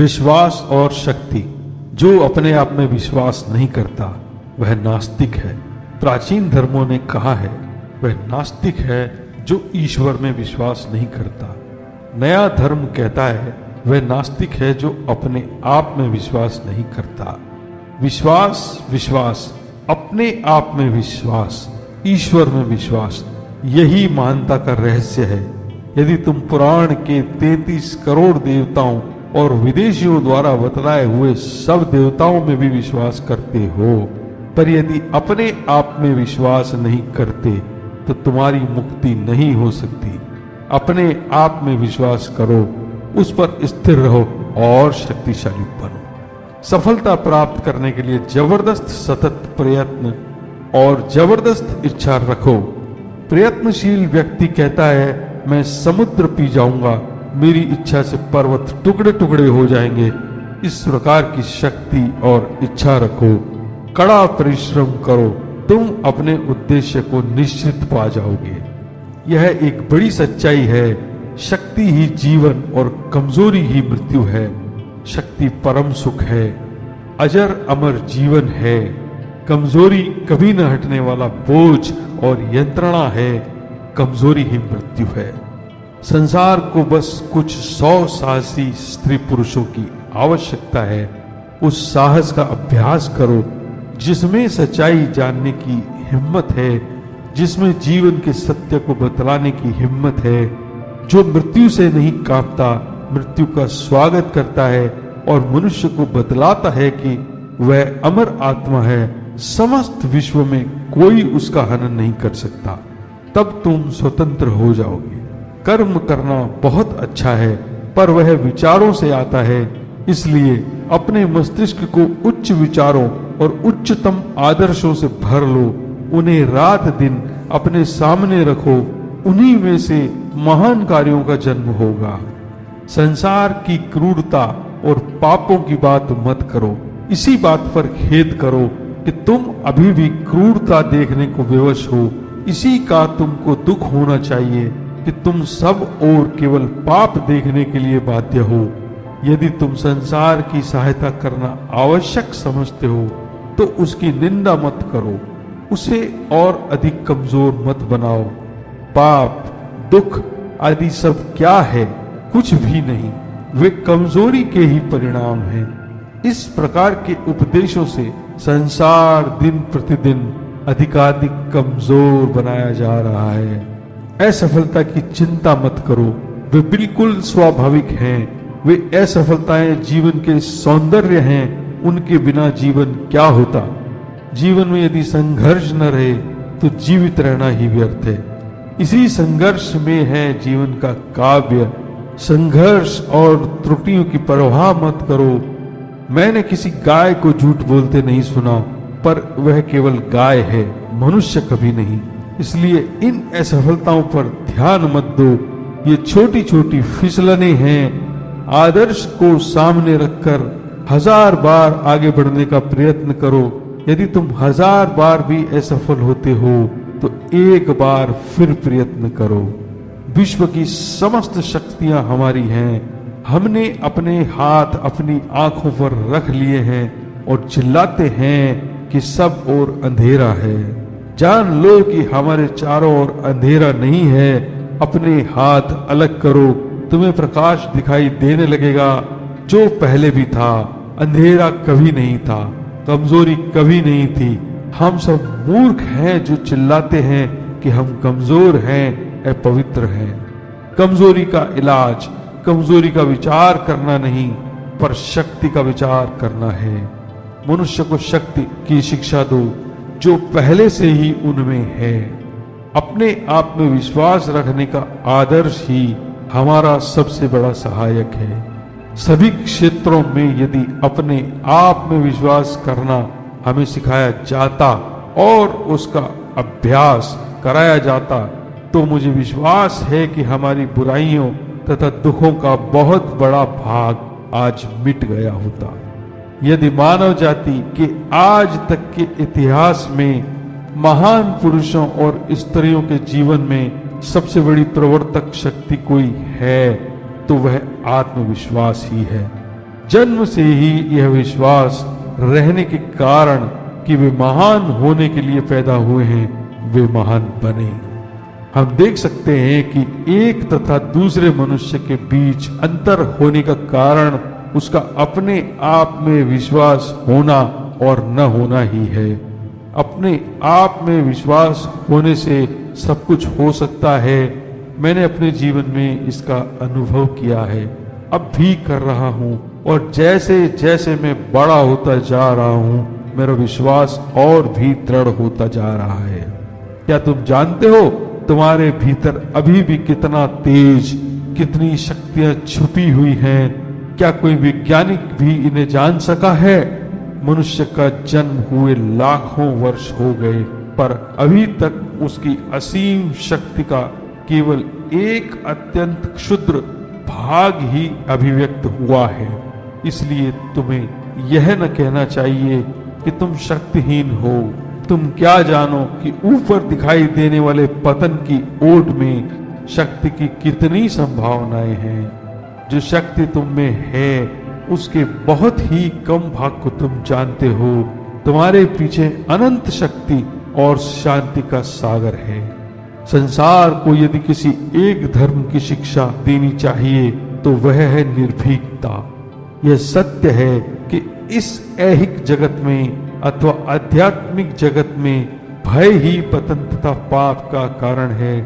विश्वास और शक्ति। जो अपने आप में विश्वास नहीं करता वह नास्तिक है। प्राचीन धर्मों ने कहा है वह नास्तिक है जो ईश्वर में विश्वास नहीं करता। नया धर्म कहता है वह नास्तिक है जो अपने आप में विश्वास नहीं करता। विश्वास, अपने आप में विश्वास, ईश्वर में विश्वास, यही मानवता का रहस्य है। यदि तुम पुराण के 33 करोड़ देवताओं और विदेशियों द्वारा बतलाए हुए सब देवताओं में भी विश्वास करते हो, पर यदि अपने आप में विश्वास नहीं करते तो तुम्हारी मुक्ति नहीं हो सकती। अपने आप में विश्वास करो, उस पर स्थिर रहो और शक्तिशाली बनो। सफलता प्राप्त करने के लिए जबरदस्त सतत प्रयत्न और जबरदस्त इच्छा रखो। प्रयत्नशील व्यक्ति कहता है मैं समुद्र पी जाऊंगा, मेरी इच्छा से पर्वत टुकड़े टुकड़े हो जाएंगे। इस प्रकार की शक्ति और इच्छा रखो, कड़ा परिश्रम करो, तुम अपने उद्देश्य को निश्चित पा जाओगे। यह एक बड़ी सच्चाई है। शक्ति ही जीवन और कमजोरी ही मृत्यु है। शक्ति परम सुख है, अजर अमर जीवन है। कमजोरी कभी न हटने वाला बोझ और यंत्रणा है। कमजोरी ही मृत्यु है। संसार को बस कुछ 100 साहसी स्त्री पुरुषों की आवश्यकता है। उस साहस का अभ्यास करो जिसमें सच्चाई जानने की हिम्मत है, जिसमें जीवन के सत्य को बतलाने की हिम्मत है, जो मृत्यु से नहीं कांपता, मृत्यु का स्वागत करता है और मनुष्य को बतलाता है कि वह अमर आत्मा है। समस्त विश्व में कोई उसका हनन नहीं कर सकता। तब तुम स्वतंत्र हो जाओगे। कर्म करना बहुत अच्छा है, पर वह विचारों से आता है। इसलिए अपने मस्तिष्क को उच्च विचारों और उच्चतम आदर्शों से भर लो। उन्हें रात दिन अपने सामने रखो। उन्हीं में से महान कार्यों का जन्म होगा। संसार की क्रूरता और पापों की बात मत करो। इसी बात पर खेद करो कि तुम अभी भी क्रूरता देखने को विवश हो। इसी का तुमको दुख होना चाहिए कि तुम सब और केवल पाप देखने के लिए बाध्य हो। यदि तुम संसार की सहायता करना आवश्यक समझते हो तो उसकी निंदा मत करो, उसे और अधिक कमजोर मत बनाओ। पाप, दुख आदि सब क्या है? कुछ भी नहीं, वे कमजोरी के ही परिणाम हैं। इस प्रकार के उपदेशों से संसार दिन प्रतिदिन अधिकाधिक कमजोर बनाया जा रहा है। असफलता की चिंता मत करो, वे बिल्कुल स्वाभाविक हैं। वे असफलताएं जीवन के सौंदर्य हैं। उनके बिना जीवन क्या होता? जीवन में यदि संघर्ष न रहे तो जीवित रहना ही व्यर्थ है। इसी संघर्ष में है जीवन का काव्य। संघर्ष और त्रुटियों की परवाह मत करो। मैंने किसी गाय को झूठ बोलते नहीं सुना, पर वह केवल गाय है, मनुष्य कभी नहीं। इसलिए इन असफलताओं पर ध्यान मत दो। ये छोटी छोटी फिसलने हैं। आदर्श को सामने रखकर 1000 बार आगे बढ़ने का प्रयत्न करो। यदि तुम 1000 बार भी असफल होते हो तो एक बार फिर प्रयत्न करो। विश्व की समस्त शक्तियां हमारी हैं। हमने अपने हाथ अपनी आंखों पर रख लिए हैं और चिल्लाते हैं कि सब ओर अंधेरा है। जान लो कि हमारे चारों ओर अंधेरा नहीं है। अपने हाथ अलग करो, तुम्हें प्रकाश दिखाई देने लगेगा जो पहले भी था। अंधेरा कभी नहीं था, कमजोरी कभी नहीं थी। हम सब मूर्ख हैं जो चिल्लाते हैं कि हम कमजोर हैं, अपवित्र हैं। कमजोरी का इलाज कमजोरी का विचार करना नहीं, पर शक्ति का विचार करना है। मनुष्य को शक्ति की शिक्षा दो जो पहले से ही उनमें है। अपने आप में विश्वास रखने का आदर्श ही हमारा सबसे बड़ा सहायक है। सभी क्षेत्रों में यदि अपने आप में विश्वास करना हमें सिखाया जाता और उसका अभ्यास कराया जाता तो मुझे विश्वास है कि हमारी बुराइयों तथा दुखों का बहुत बड़ा भाग आज मिट गया होता। यदि मानव जाति के आज तक के इतिहास में महान पुरुषों और स्त्रियों के जीवन में सबसे बड़ी प्रवर्तक शक्ति कोई है तो वह आत्मविश्वास ही है। जन्म से ही यह विश्वास रहने के कारण कि वे महान होने के लिए पैदा हुए हैं, वे महान बने। हम देख सकते हैं कि एक तथा दूसरे मनुष्य के बीच अंतर होने का कारण उसका अपने आप में विश्वास होना और न होना ही है। अपने आप में विश्वास होने से सब कुछ हो सकता है। मैंने अपने जीवन में इसका अनुभव किया है, अब भी कर रहा हूँ, और जैसे जैसे मैं बड़ा होता जा रहा हूँ मेरा विश्वास और भी दृढ़ होता जा रहा है। क्या तुम जानते हो तुम्हारे भीतर अभी भी कितना तेज, कितनी शक्तियां छुपी हुई हैं? क्या कोई वैज्ञानिक भी इन्हें जान सका है? मनुष्य का जन्म हुए लाखों वर्ष हो गए, पर अभी तक उसकी असीम शक्ति का केवल एक अत्यंत क्षुद्र भाग ही अभिव्यक्त हुआ है। इसलिए तुम्हें यह न कहना चाहिए कि तुम शक्तिहीन हो। तुम क्या जानो कि ऊपर दिखाई देने वाले पतन की ओट में शक्ति की कितनी संभावनाएं हैं। जो शक्ति तुम में है उसके बहुत ही कम भाग को तुम जानते हो। तुम्हारे पीछे अनंत शक्ति और शांति का सागर है। संसार को यदि किसी एक धर्म की शिक्षा देनी चाहिए तो वह है निर्भीकता। यह सत्य है कि इस ऐहिक जगत में अथवा आध्यात्मिक जगत में भय ही पतन तथा पाप का कारण है।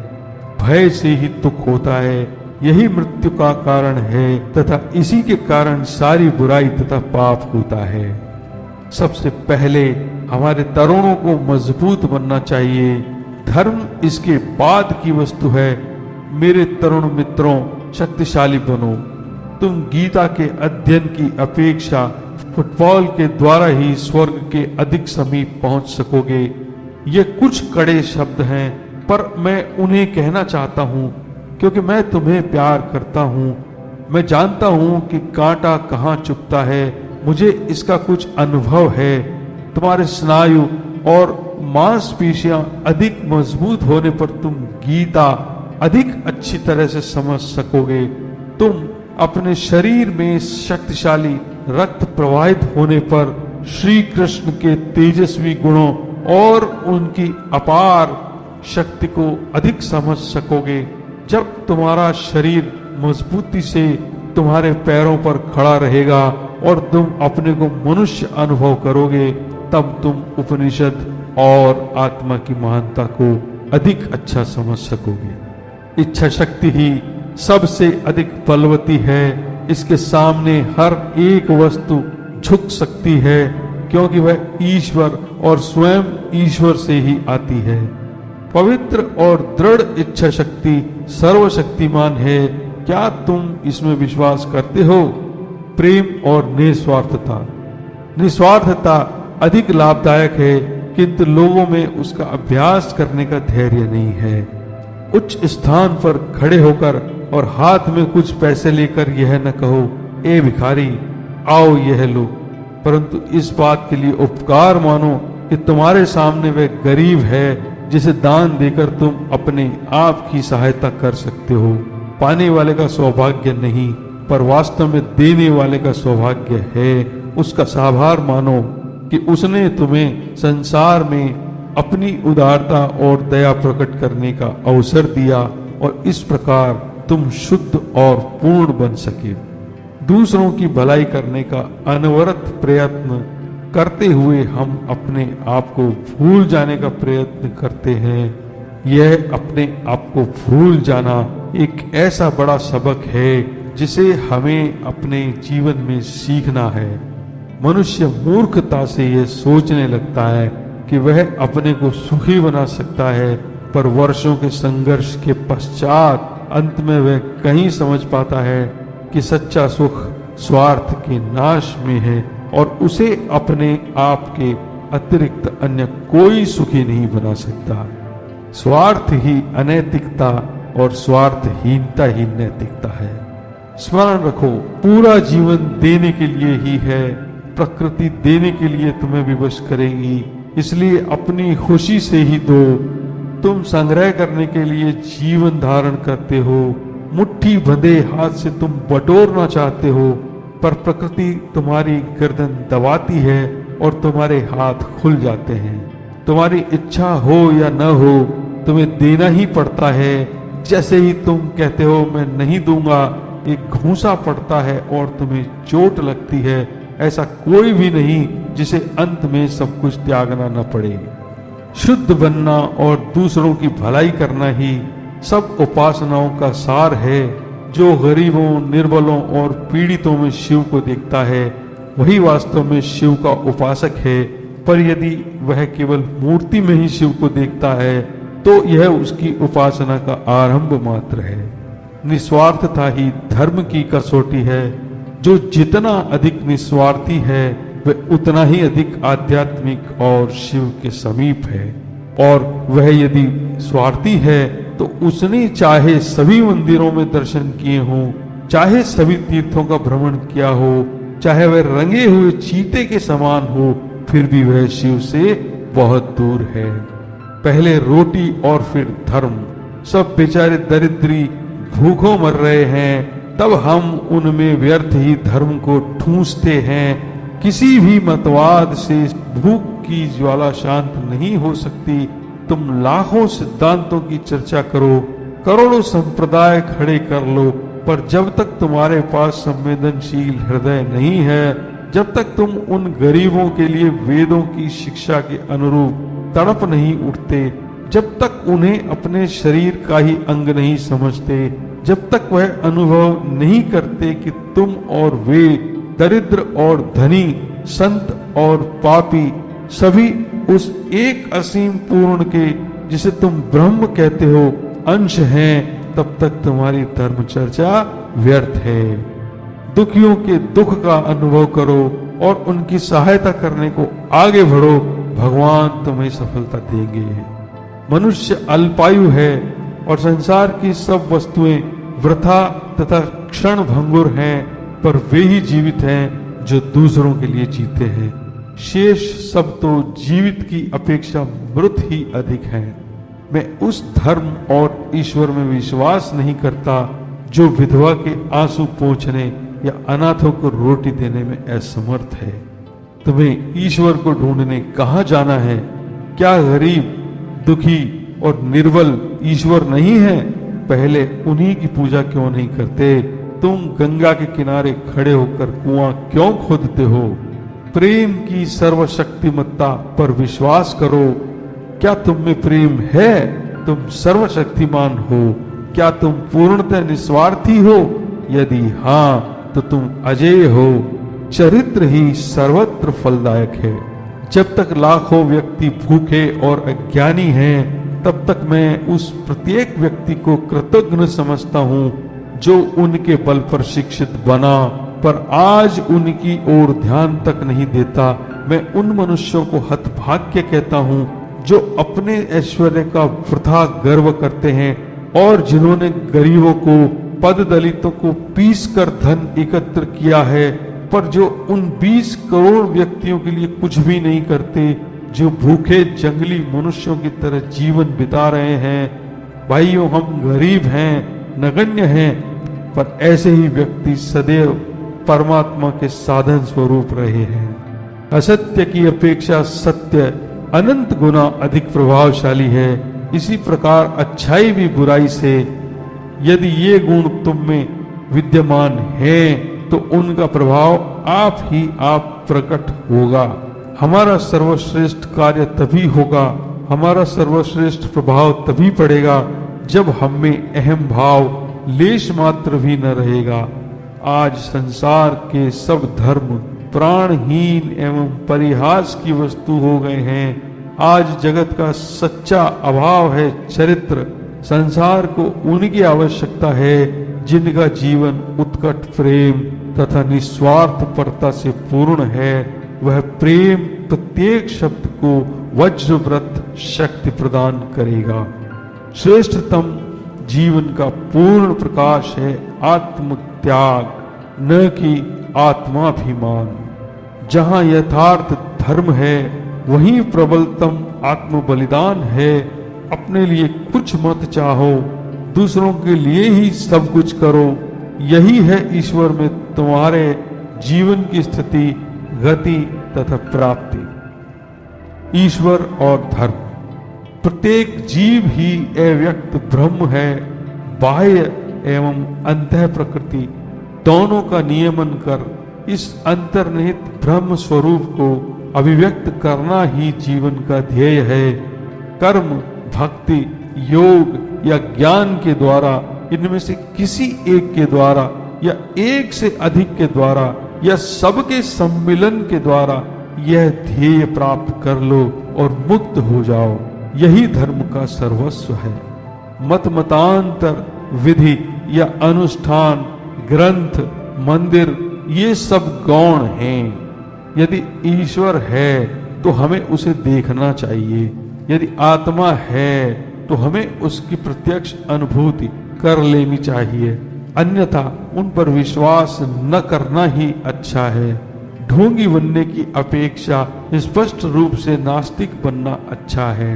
भय से ही दुख होता है, यही मृत्यु का कारण है तथा इसी के कारण सारी बुराई तथा पाप होता है। सबसे पहले हमारे तरुणों को मजबूत बनना चाहिए। धर्म इसके बाद की वस्तु है। मेरे तरुण मित्रों, शक्तिशाली बनो। तुम गीता के अध्ययन की अपेक्षा फुटबॉल के द्वारा ही स्वर्ग के अधिक समीप पहुंच सकोगे। ये कुछ कड़े शब्द हैं, पर मैं उन्हें कहना चाहता हूं क्योंकि मैं तुम्हें प्यार करता हूं। मैं जानता हूं कि कांटा कहां चुभता है, मुझे इसका कुछ अनुभव है। तुम्हारे स्नायु और मांसपेशियां अधिक मजबूत होने पर तुम गीता अधिक अच्छी तरह से समझ सकोगे। तुम अपने शरीर में शक्तिशाली रक्त प्रवाहित होने पर श्री कृष्ण के तेजस्वी गुणों और उनकी अपार शक्ति को अधिक समझ सकोगे। जब तुम्हारा शरीर मजबूती से तुम्हारे पैरों पर खड़ा रहेगा और तुम अपने को मनुष्य अनुभव करोगे, तब तुम उपनिषद और आत्मा की महानता को अधिक अच्छा समझ सकोगे। इच्छा शक्ति ही सबसे अधिक बलवती है। इसके सामने हर एक वस्तु झुक सकती है क्योंकि वह ईश्वर और स्वयं ईश्वर से ही आती है। पवित्र और दृढ़ इच्छा शक्ति सर्वशक्तिमान है। क्या तुम इसमें विश्वास करते हो? प्रेम और निस्वार्थता। निस्वार्थता अधिक लाभदायक है, किंतु लोगों में उसका अभ्यास करने का धैर्य नहीं है। उच्च स्थान पर खड़े होकर और हाथ में कुछ पैसे लेकर यह न कहो, ए भिखारी आओ यह लो, परंतु इस बात के लिए उपकार मानो कि तुम्हारे सामने वह गरीब है जिसे दान देकर तुम अपने आप की सहायता कर सकते हो। पाने वाले का सौभाग्य नहीं, पर वास्तव में देने वाले का सौभाग्य है। उसका आभार मानो कि उसने तुम्हें संसार में अपनी उदारता और दया प्रकट करने का अवसर दिया और इस प्रकार तुम शुद्ध और पूर्ण बन सके। दूसरों की भलाई करने का अनवरत प्रयत्न करते हुए हम अपने आप को भूल जाने का प्रयत्न करते हैं। यह अपने आप को भूल जाना एक ऐसा बड़ा सबक है जिसे हमें अपने जीवन में सीखना है। मनुष्य मूर्खता से यह सोचने लगता है कि वह अपने को सुखी बना सकता है, पर वर्षों के संघर्ष के पश्चात अंत में वह कहीं समझ पाता है कि सच्चा सुख स्वार्थ के नाश में है और उसे अपने आप के अतिरिक्त अन्य कोई सुखी नहीं बना सकता। स्वार्थ ही अनैतिकता और स्वार्थहीनता ही नैतिकता है। स्मरण रखो, पूरा जीवन देने के लिए ही है। प्रकृति देने के लिए तुम्हें विवश करेगी, इसलिए अपनी खुशी से ही दो। तुम संग्रह करने के लिए जीवन धारण करते हो, मुट्ठी बंधे हाथ से तुम बटोरना चाहते हो, पर प्रकृति तुम्हारी गर्दन दबाती है और तुम्हारे हाथ खुल जाते हैं। तुम्हारी इच्छा हो या न हो तुम्हें देना ही पड़ता है। जैसे ही तुम कहते हो मैं नहीं दूंगा, एक घूंसा पड़ता है और तुम्हें चोट लगती है। ऐसा कोई भी नहीं जिसे अंत में सब कुछ त्यागना न पड़े। शुद्ध बनना और दूसरों की भलाई करना ही सब उपासनाओं का सार है। जो गरीबों, निर्बलों और पीड़ितों में शिव को देखता है वही वास्तव में शिव का उपासक है। पर यदि वह केवल मूर्ति में ही शिव को देखता है तो यह उसकी उपासना का आरंभ मात्र है। निस्वार्थता ही धर्म की कसौटी है। जो जितना अधिक निस्वार्थी है वह उतना ही अधिक आध्यात्मिक और शिव के समीप है। और वह यदि स्वार्थी है तो उसने चाहे सभी मंदिरों में दर्शन किए हों, चाहे सभी तीर्थों का भ्रमण किया हो, चाहे वह रंगे हुए चीते के समान हो, फिर भी वह शिव से बहुत दूर है। पहले रोटी और फिर धर्म। सब बेचारे दरिद्री भूखों मर रहे हैं, तब हम उनमें व्यर्थ ही धर्म को ठूंसते हैं। किसी भी मतवाद से भूख की ज्वाला शांत नहीं हो सकती। तुम लाखों सिद्धांतों की चर्चा करो, करोड़ों संप्रदाय खड़े कर लो, पर जब तक तुम्हारे पास संवेदनशील हृदय नहीं है, जब तक तुम उन गरीबों के लिए वेदों की शिक्षा के अनुरूप तड़प नहीं उठते, जब तक उन्हें अपने शरीर का ही अंग नहीं समझते, जब तक वह अनुभव नहीं करते कि तुम और वे, दरिद्र और धनी, संत और पापी, सभी उस एक असीम पूर्ण के, जिसे तुम ब्रह्म कहते हो, अंश हैं, तब तक तुम्हारी धर्म चर्चा व्यर्थ है। दुखियों के दुख का अनुभव करो और उनकी सहायता करने को आगे बढ़ो, भगवान तुम्हें सफलता देंगे। मनुष्य अल्पायु है और संसार की सब वस्तुएं वृथा तथा क्षण भंगुर हैं, पर वे ही जीवित हैं जो दूसरों के लिए जीते हैं। शेष सब तो जीवित की अपेक्षा मृत ही अधिक हैं। मैं उस धर्म और ईश्वर में विश्वास नहीं करता जो विधवा के आंसू पोंछने या अनाथों को रोटी देने में असमर्थ है। तुम्हें ईश्वर को ढूंढने कहाँ जाना है? क्या गरीब, दुखी और निर्बल ईश्वर नहीं है? पहले उन्हीं की पूजा क्यों नहीं करते? तुम गंगा के किनारे खड़े होकर कुआं क्यों खोदते हो? प्रेम की सर्वशक्तिमत्ता पर विश्वास करो। क्या तुम में प्रेम है? तुम सर्वशक्तिमान हो। क्या तुम पूर्णतः निस्वार्थी हो? यदि हाँ तो तुम अजेय हो। चरित्र ही सर्वत्र फलदायक है। जब तक लाखों व्यक्ति भूखे और अज्ञानी हैं, तब तक मैं उस प्रत्येक व्यक्ति को कृतज्ञ समझता हूँ जो उनके बल पर शिक्षित बना, पर आज उनकी ओर ध्यान तक नहीं देता। मैं उन मनुष्यों को हतभाग्य कहता हूँ जो अपने ऐश्वर्य का वृथा गर्व करते हैं और जिन्होंने गरीबों को, पद दलितों को पीस कर धन एकत्र किया है, पर जो उन 20 करोड़ व्यक्तियों के लिए कुछ भी नहीं करते जो भूखे जंगली मनुष्यों की तरह जीवन बिता रहे हैं। भाइयों, हम गरीब हैं, नगण्य हैं, पर ऐसे ही व्यक्ति सदैव परमात्मा के साधन स्वरूप रहे हैं। असत्य की अपेक्षा सत्य अनंत गुना अधिक प्रभावशाली है। इसी प्रकार अच्छाई भी बुराई से, यदि ये गुण तुम में विद्यमान हैं तो उनका प्रभाव आप ही आप प्रकट होगा। हमारा सर्वश्रेष्ठ कार्य तभी होगा, हमारा सर्वश्रेष्ठ प्रभाव तभी पड़ेगा जब हम में अहम भाव लेश मात्र भी न रहेगा। आज संसार के सब धर्म प्राणहीन एवं परिहास की वस्तु हो गए हैं। आज जगत का सच्चा अभाव है चरित्र। संसार को उनकी आवश्यकता है जिनका जीवन उत्कट प्रेम तथा निस्वार्थपरता से पूर्ण है। वह प्रेम प्रत्येक शब्द को वज्रव्रत शक्ति प्रदान करेगा। श्रेष्ठतम जीवन का पूर्ण प्रकाश है आत्म त्याग, न कि आत्माभिमान। जहाँ यथार्थ धर्म है वहीं प्रबलतम आत्म बलिदान है। अपने लिए कुछ मत चाहो, दूसरों के लिए ही सब कुछ करो। यही है ईश्वर में तुम्हारे जीवन की स्थिति, गति तथा प्राप्ति। ईश्वर और धर्म। प्रत्येक जीव ही अव्यक्त ब्रह्म है। बाह्य एवं अंतः प्रकृति दोनों का नियमन कर इस अंतर्निहित ब्रह्म स्वरूप को अभिव्यक्त करना ही जीवन का ध्येय है। कर्म, भक्ति, योग या ज्ञान के द्वारा, इनमें से किसी एक के द्वारा या एक से अधिक के द्वारा या सबके सम्मिलन के द्वारा यह ध्येय प्राप्त कर लो और मुक्त हो जाओ। यही धर्म का सर्वस्व है। मत मतांतर, विधि या अनुष्ठान, ग्रंथ, मंदिर, ये सब गौण हैं। यदि ईश्वर है तो हमें उसे देखना चाहिए। यदि आत्मा है तो हमें उसकी प्रत्यक्ष अनुभूति कर लेनी चाहिए, अन्यथा उन पर विश्वास न करना ही अच्छा है। ढोंगी बनने की अपेक्षा स्पष्ट रूप से नास्तिक बनना अच्छा है।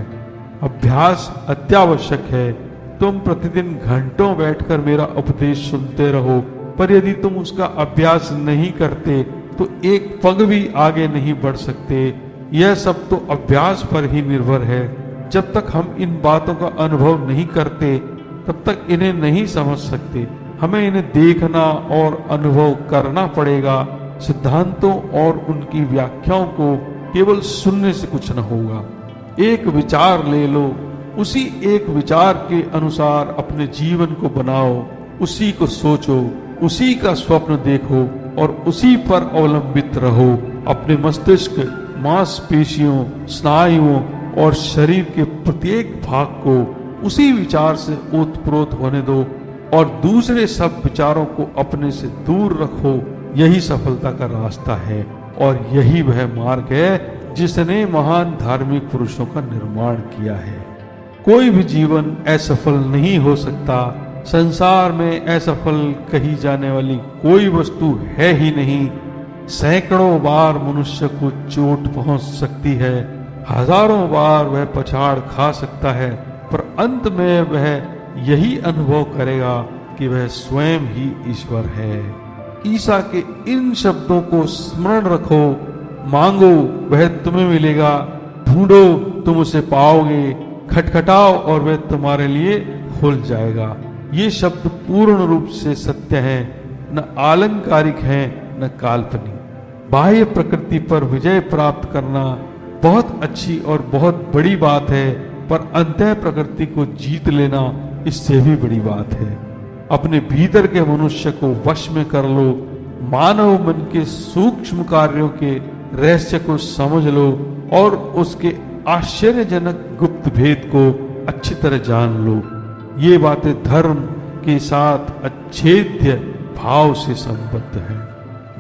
अभ्यास अत्यावश्यक है। तुम प्रतिदिन घंटों बैठकर मेरा उपदेश सुनते रहो, पर यदि तुम उसका अभ्यास नहीं करते तो एक पग भी आगे नहीं बढ़ सकते। यह सब तो अभ्यास पर ही निर्भर है। जब तक हम इन बातों का अनुभव नहीं करते तब तक इन्हें नहीं समझ सकते। हमें इन्हें देखना और अनुभव करना पड़ेगा। सिद्धांतों और उनकी व्याख्याओं को केवल सुनने से कुछ न होगा। एक विचार ले लो, उसी एक विचार के अनुसार अपने जीवन को बनाओ, उसी को सोचो, उसी का स्वप्न देखो और उसी पर अवलंबित रहो। अपने मस्तिष्क, मांसपेशियों, स्नायुओं और शरीर के प्रत्येक भाग को उसी विचार से ओतप्रोत होने दो और दूसरे सब विचारों को अपने से दूर रखो। यही सफलता का रास्ता है और यही वह मार्ग है जिसने महान धार्मिक पुरुषों का निर्माण किया है। कोई भी जीवन असफल नहीं हो सकता। संसार में असफल कही जाने वाली कोई वस्तु है ही नहीं। सैकड़ों बार मनुष्य को चोट पहुंच सकती है, हजारों बार वह पछाड़ खा सकता है, पर अंत में वह यही अनुभव करेगा कि वह स्वयं ही ईश्वर है। ईसा के इन शब्दों को स्मरण रखो। मांगो वह तुम्हें मिलेगा, ढूंढो तुम उसे पाओगे, खटखटाओ और वह तुम्हारे लिए खुल जाएगा। ये शब्द पूर्ण रूप से सत्य है, न आलंकारिक है न काल्पनिक। बाह्य प्रकृति पर विजय प्राप्त करना बहुत अच्छी और बहुत बड़ी बात है, पर अंतः प्रकृति को जीत लेना इससे भी बड़ी बात है। अपने भीतर के मनुष्य को वश में कर लो। मानव मन के सूक्ष्म कार्यों के रहस्य को समझ लो और उसके आश्चर्यजनक गुप्त भेद को अच्छी तरह जान लो। ये बातें धर्म के साथ अच्छेद्य भाव से संबद्ध है।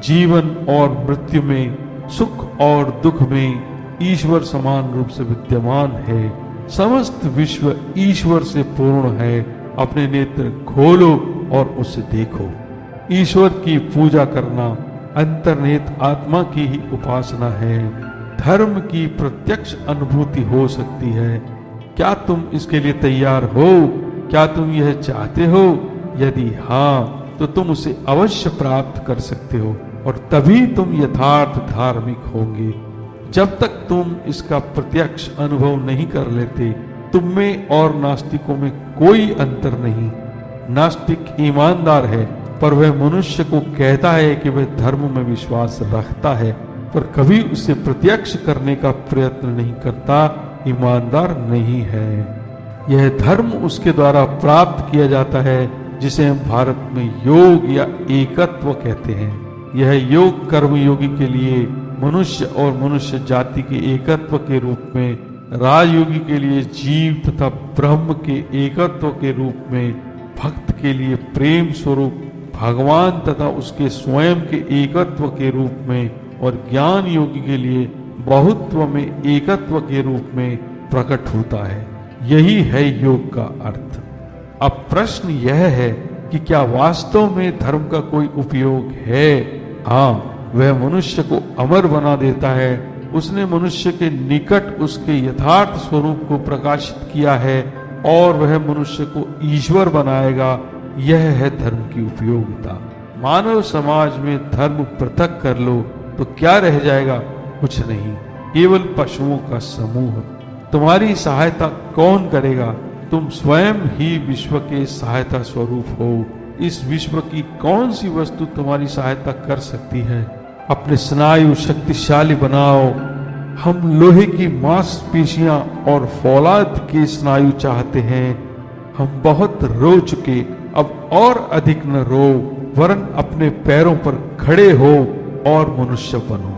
जीवन और मृत्यु में, सुख और दुख में ईश्वर समान रूप से विद्यमान है। समस्त विश्व ईश्वर से पूर्ण है। अपने नेत्र खोलो और उसे देखो। ईश्वर की पूजा करना अंतर्निहित आत्मा की ही उपासना है। धर्म की प्रत्यक्ष अनुभूति हो सकती है। क्या तुम इसके लिए तैयार हो? क्या तुम यह चाहते हो? यदि हाँ, तो तुम उसे अवश्य प्राप्त कर सकते हो और तभी तुम यथार्थ धार्मिक होंगे। जब तक तुम इसका प्रत्यक्ष अनुभव नहीं कर लेते, तुम में और नास्तिकों में कोई अंतर नहीं। नास्तिक ईमानदार है, पर वह मनुष्य को कहता है कि वह धर्म में विश्वास रखता है, पर कभी उसे प्रत्यक्ष करने का प्रयत्न नहीं करता। ईमानदार नहीं है। यह धर्म उसके द्वारा प्राप्त किया जाता है, जिसे हम भारत में योग या एकत्व कहते हैं। यह योग कर्मयोगी के लिए मनुष्य और मनुष्य जाति के एकत्व के रूप में, राजयोगी के लिए जीव तथा ब्रह्म के एकत्व के रूप में, भक्त के लिए प्रेम स्वरूप भगवान तथा उसके स्वयं के एकत्व के रूप में और ज्ञान योगी के लिए बहुत्व में एकत्व के रूप में प्रकट होता है। यही है योग का अर्थ। अब प्रश्न यह है कि क्या वास्तव में धर्म का कोई उपयोग है? हाँ, वह मनुष्य को अमर बना देता है। उसने मनुष्य के निकट उसके यथार्थ स्वरूप को प्रकाशित किया है और वह मनुष्य को ईश्वर बनाएगा। यह है धर्म की उपयोगिता। मानव समाज में धर्म पृथक कर लो तो क्या रह जाएगा? कुछ नहीं, केवल पशुओं का समूह। तुम्हारी सहायता कौन करेगा? तुम स्वयं ही विश्व के सहायता स्वरूप हो। इस विश्व की कौन सी वस्तु तुम्हारी सहायता कर सकती है? अपने स्नायु शक्तिशाली बनाओ। हम लोहे की मांसपेशियां और फौलाद के स्नायु चाहते हैं। हम बहुत रो चुके, अब और अधिक न रो, वरन अपने पैरों पर खड़े हो और मनुष्य बनो।